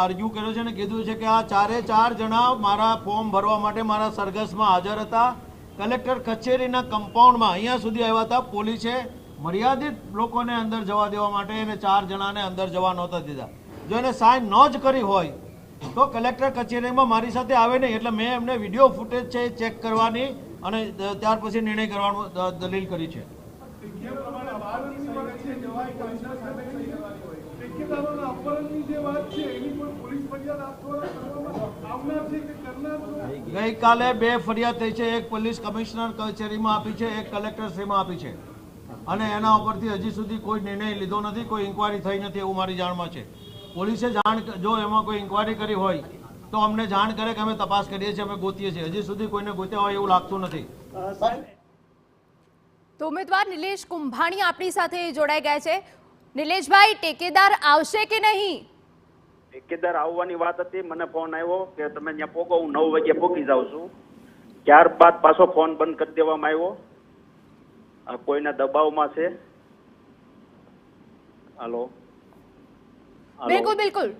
Argue કર્યો છે અને કીધું છે કે આ ચારે ચાર જણા મારા ફોર્મ ભરવા માટે મારા સરઘસમાં હાજર હતા. કલેક્ટર કચેરીના કમ્પાઉન્ડમાં અહીંયા સુધી આવ્યા હતા. પોલીસે મર્યાદિત લોકોને અંદર જવા દેવા માટે એને 4 જણાને અંદર જવા નહોતા દીધા. જો એને સાઇન ન જ કરી હોય તો કલેક્ટર કચેરીમાં મારી સાથે આવે નહીં. એટલે મેં એમને વિડીયો ફૂટેજ છે ચેક કરવાની અને ત્યાર પછી નિર્ણય કરવાનો દલીલ કરી છે. ગઈકાલે 2 ફરિયાદ થઈ છે. એક પોલીસ કમિશનર કચેરીમાં આપી છે, એક કલેક્ટરશ્રીમાં આપી છે અને એના ઉપરથી હજી સુધી કોઈ નિર્ણય લીધો નથી, કોઈ ઇન્કવાયરી થઈ નથી એવું મારી જાણમાં છે. પોલીસે જો એમાં કોઈ ઇન્કવાયરી કરી હોય તો અમને જાણ કરે કે અમે તપાસ કરીએ છીએ, અમે ગોતીએ છીએ. હજી સુધી કોઈને ગોત્યા હોય એવું લાગતું નથી. તો ઉમેદવાર નિલેશ કુંભાણી આપણી સાથે જોડાઈ ગયા છે. નિલેશભાઈ, ટેકેદાર આવશે કે નહીં? ટેકેદાર આવવાની વાત હતી. મને ફોન આવ્યો કે તમે ત્યાં પોગો, હું 9 વાગે પોગી જાઉં છું. ત્યારબાદ પાછો ફોન બંધ કરી દેવામાં આવ્યો. આ કોઈના દબાવમાં છે. હાલો, બિલકુલ બિલકુલ,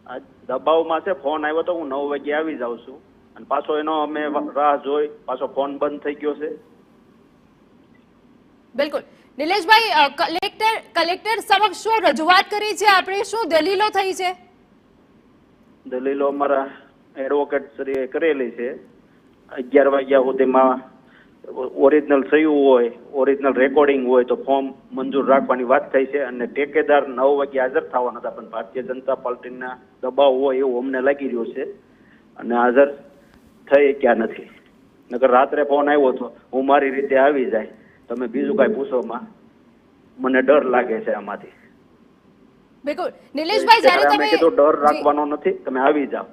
આ દબાવમાં છે. ફોન આવ્યો તો હું 9 વાગે આવી જાઉં છું અને પાછો એનો અમે રાહ જોઈ, પાછો ફોન બંધ થઈ ગયો છે. બિલકુલ. નિલેશભાઈ, કલેક્ટર સમક્ષ શું રજૂઆત કરી છે આપણે? શું દલીલો થઈ છે? દલીલો અમારા એડવોકેટ શ્રીએ કરેલી છે. 11 વાગ્યા સુધીમાં ઓરિજિનલ સહી હોય, ઓરિજિનલ રેકોર્ડિંગ હોય તો ફોર્મ મંજૂર રાખવાની વાત થઈ છે અને ટેકેદાર 9 વાગે હાજર થવાના હતા, પણ ભારતીય જનતા પાર્ટીના દબાવ હોય એવું અમને લાગી રહ્યું છે અને હાજર થઈ ક્યાં નથી. નકર રાત્રે ફોન આવ્યો હતો, હું મારી રીતે આવી જાય, તમે બીજું કાંઈ પૂછોમાં મને ડર લાગે છે આમાંથી. બિલકુલ. નિલેશભાઈ, જ્યારે તમે કીધું ડર રાખવાનો નથી, તમે આવી જાઓ,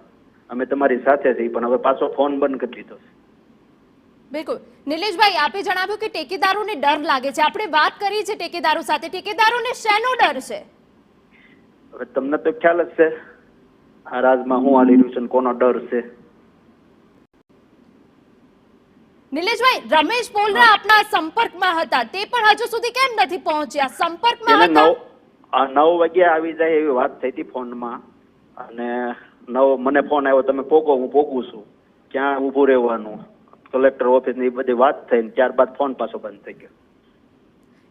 અમે તમારી સાથે છીએ, પણ હવે પાછો ફોન બંધ કરી દીધો છે. બિલકુલ. નિલેશભાઈ, આપે જણાવ્યું કે ટેકેદારોને ડર લાગે છે. આપણે વાત કરી છે ટેકેદારો સાથે. ટેકેદારોને શેનો ડર છે? હવે તમને તો ખ્યાલ જ છે આ રાજમાં હું હાલી રહ્યું છે, કોનો ડર છે. નિલેશભાઈ, રમેશ પોલરા આપના સંપર્કમાં હતા, તે પણ હજુ સુધી કેમ નથી પહોંચ્યા? સંપર્કમાં હતા. 9 વાગે આવી જાય એવી વાત થઈ હતી ફોનમાં અને મને ફોન આવ્યો, તમે પોગો, હું પોગું છું, ક્યાં ઊભું રહેવાનું, કલેક્ટર ઓફિસની બધી વાત થઈ. ત્યારબાદ ફોન પાછો બંધ થઈ ગયો.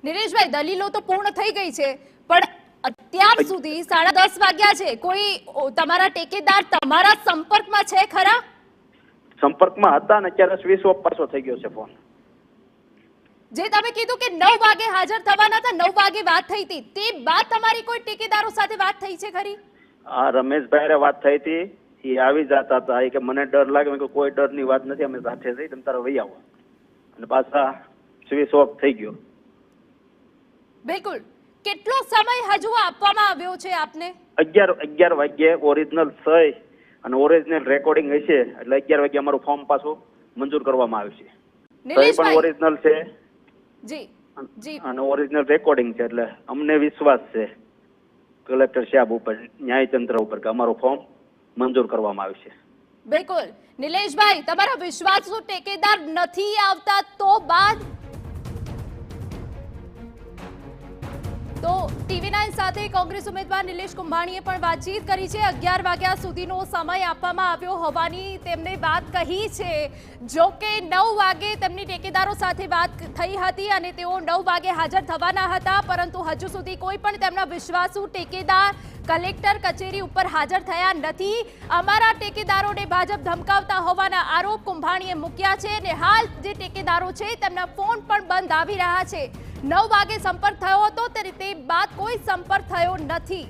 નિલેશભાઈ, દલીલો તો પૂર્ણ થઈ ગઈ છે, પણ અત્યાર સુધી 10:30 વાગ્યા છે. કોઈ તમારા ટેકેદાર તમારા સંપર્કમાં છે ખરા? સંપર્કમાં હતા ને અત્યારે સ્વિચ ઓફ પાછો થઈ ગયો છે ફોન. જે તમે કીધું કે 9 વાગે હાજર થવાના હતા, 9 વાગે વાત થઈ હતી, તે બાદ તમારી કોઈ ટેકેદારો સાથે વાત થઈ છે ખરી? હા, રમેશભાઈ વાત થઈ હતી, એ આવી જતા હતા. એ કે મને ડર લાગે, મેં કોઈ ડરની વાત નથી, અમે સાથે જઈ, તમે તારા વહી આવો, અને પાછા સ્વિચ ઓફ થઈ ગયો. બિલકુલ. કેટલો સમય હજુ આપવામાં આવ્યો છે આપને? 11 વાગ્યે ઓરિજિનલ સહી અને ઓરિજિનલ રેકોર્ડિંગ હશે એટલે 11 વાગે અમારું ફોર્મ પાછું મંજૂર કરવામાં આવશે. સહી પણ ઓરિજિનલ છે જી જી અને ઓરિજિનલ રેકોર્ડિંગ છે, એટલે અમને વિશ્વાસ છે કલેક્ટર સાહેબ ઉપર, ન્યાયતંત્ર ઉપર, કે અમારું ફોર્મ મંજૂર કરવામાં આવશે. બિલકુલ. નિલેશભાઈ, તમારા વિશ્વાસુ ટેકેદાર નથી આવતા તો બાદ? તો TV9 સાથે કોંગ્રેસ ઉમેદવાર નિલેશ કુંભાણીએ પણ વાતચીત કરી છે. 11 વાગ્યા સુધીનો સમય આપવામાં આવ્યો હોવાની તેમને વાત કહી છે. જો કે 9 વાગે તેમની ટેકેદારો સાથે વાત થઈ હતી અને તેઓ 9 વાગે હાજર થવાના હતા, પરંતુ હજુ સુધી કોઈ પણ તેમના વિશ્વાસુ ટેકેદાર કલેક્ટર કચેરી ઉપર હાજર થયા નથી. અમારા ટેકેદારોને ભાજપ ધમકાવતા હોવાના આરોપ કુંભાણીએ મૂક્યા છે અને હાલ જે ટેકેદારો છે તેમના ફોન પણ બંધ આવી રહ્યા છે. 9 વાગે સંપર્ક થયો હતો, તે બાદ કોઈ સંપર્ક થયો નથી.